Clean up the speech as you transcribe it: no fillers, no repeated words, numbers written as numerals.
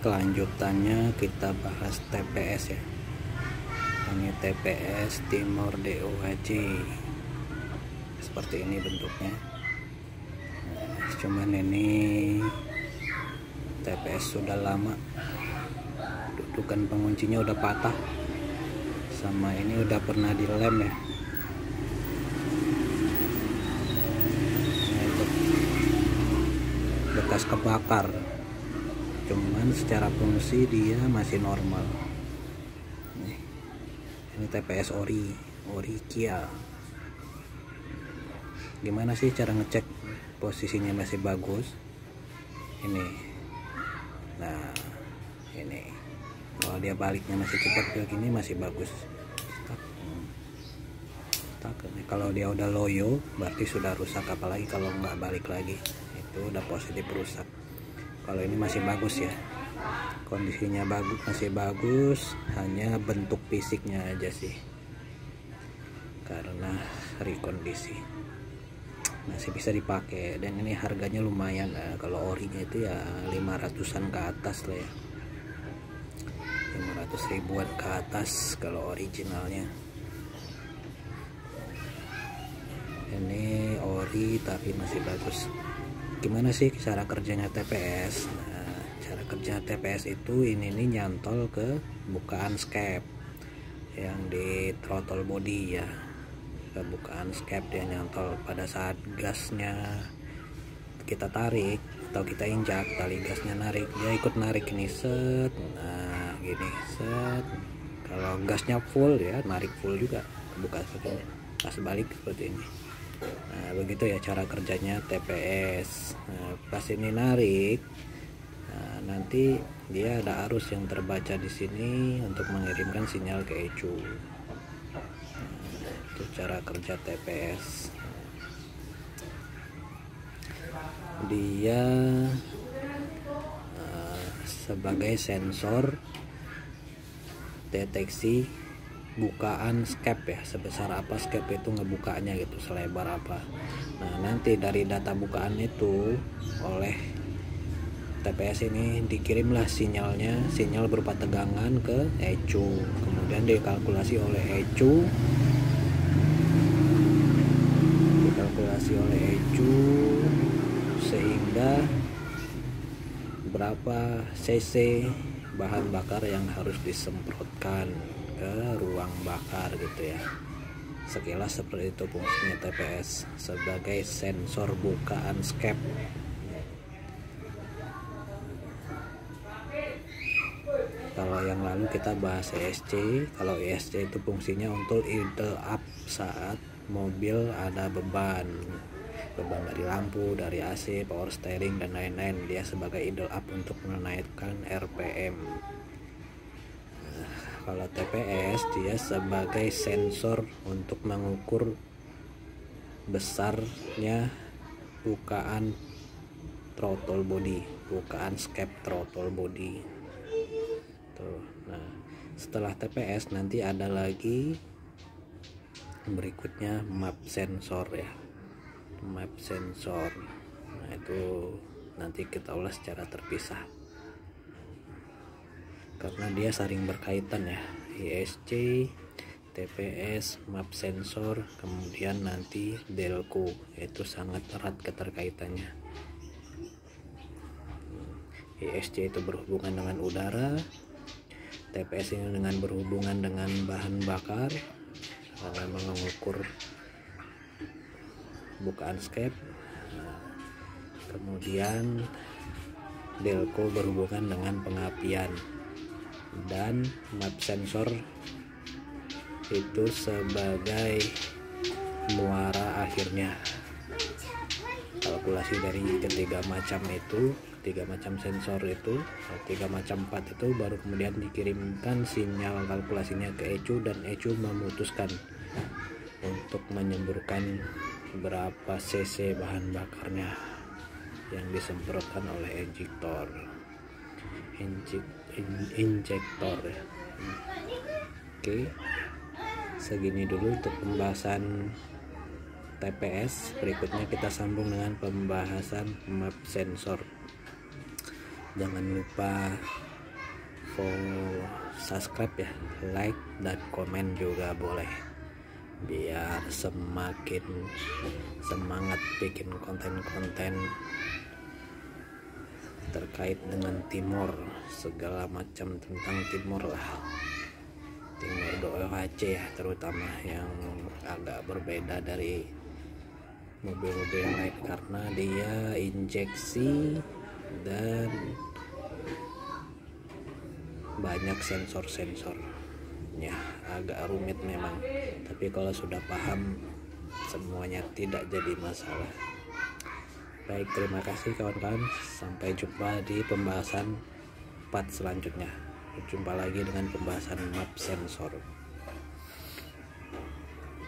kelanjutannya kita bahas TPS ya. Ini TPS Timor DOHC, seperti ini bentuknya. Cuman ini TPS sudah lama, dudukan penguncinya udah patah, sama ini udah pernah dilem ya. Nah, itu bekas kebakar, cuman secara fungsi dia masih normal. Ini TPS ori Kia. Gimana sih cara ngecek posisinya masih bagus? Ini, nah ini kalau dia baliknya masih cepat kayak gini masih bagus. Kalau dia udah loyo berarti sudah rusak, apalagi kalau nggak balik lagi itu udah positif rusak. Kalau ini masih bagus ya, kondisinya bagus, masih bagus, hanya bentuk fisiknya aja sih karena rekondisi, masih bisa dipakai. Dan ini harganya lumayan, kalau orinya itu ya 500-an ke atas lah ya, 500 ribuan ke atas kalau originalnya. Ini ori tapi masih bagus. Gimana sih cara kerjanya TPS? Nah, cara kerja TPS itu ini nih nyantol ke bukaan skep yang di throttle body ya, ke bukaan skep dia nyantol. Pada saat gasnya kita tarik atau kita injak, tali gasnya narik, dia ikut narik ini, set. Nah gini, set. Kalau gasnya full ya narik full juga ke bukaan skepnya, pas balik seperti ini. Nah begitu ya cara kerjanya TPS. Nah, pas ini narik, nah, nanti dia ada arus yang terbaca di sini untuk mengirimkan sinyal ke ECU. Nah, itu cara kerja TPS. Dia sebagai sensor deteksi bukaan skep ya, sebesar apa skep itu ngebukanya gitu, selebar apa. Nah nanti dari data bukaan itu oleh TPS ini dikirimlah sinyalnya, sinyal berupa tegangan ke ECU, kemudian dikalkulasi oleh ECU, sehingga berapa cc bahan bakar yang harus disemprotkan ke ruang bakar gitu ya. Sekilas seperti itu fungsinya TPS sebagai sensor bukaan skep. Kalau yang lalu kita bahas ESC. Kalau ESC itu fungsinya untuk idle up saat mobil ada beban dari lampu, dari AC, power steering dan lain-lain. Dia sebagai idle up untuk menaikkan RPM. Kalau TPS dia sebagai sensor untuk mengukur besarnya bukaan throttle body, bukaan skep throttle body. Tuh. Nah, setelah TPS nanti ada lagi berikutnya map sensor ya. Map sensor. Nah, itu nanti kita ulas secara terpisah, karena dia saling berkaitan ya, ESC, TPS, map sensor, kemudian nanti delco, itu sangat erat keterkaitannya. ESC itu berhubungan dengan udara, TPS ini dengan berhubungan dengan bahan bakar karena mengukur bukaan skep, kemudian delco berhubungan dengan pengapian, dan map sensor itu sebagai muara akhirnya. Kalkulasi dari ketiga macam sensor itu, tiga macam part itu baru kemudian dikirimkan sinyal kalkulasinya ke ECU, dan ECU memutuskan untuk menyemburkan berapa cc bahan bakarnya yang disemprotkan oleh injektor ya. Oke, segini dulu untuk pembahasan TPS. Berikutnya kita sambung dengan pembahasan map sensor. Jangan lupa subscribe ya, like dan komen juga boleh, biar semakin semangat bikin konten-konten terkait dengan Timor, segala macam tentang Timor lah, Timor Doa Aceh ya, terutama yang agak berbeda dari mobil-mobil yang lain karena dia injeksi dan banyak sensor-sensor ya, agak rumit memang, tapi kalau sudah paham semuanya tidak jadi masalah. Baik, terima kasih kawan-kawan, sampai jumpa di pembahasan part selanjutnya. Jumpa lagi dengan pembahasan map sensor.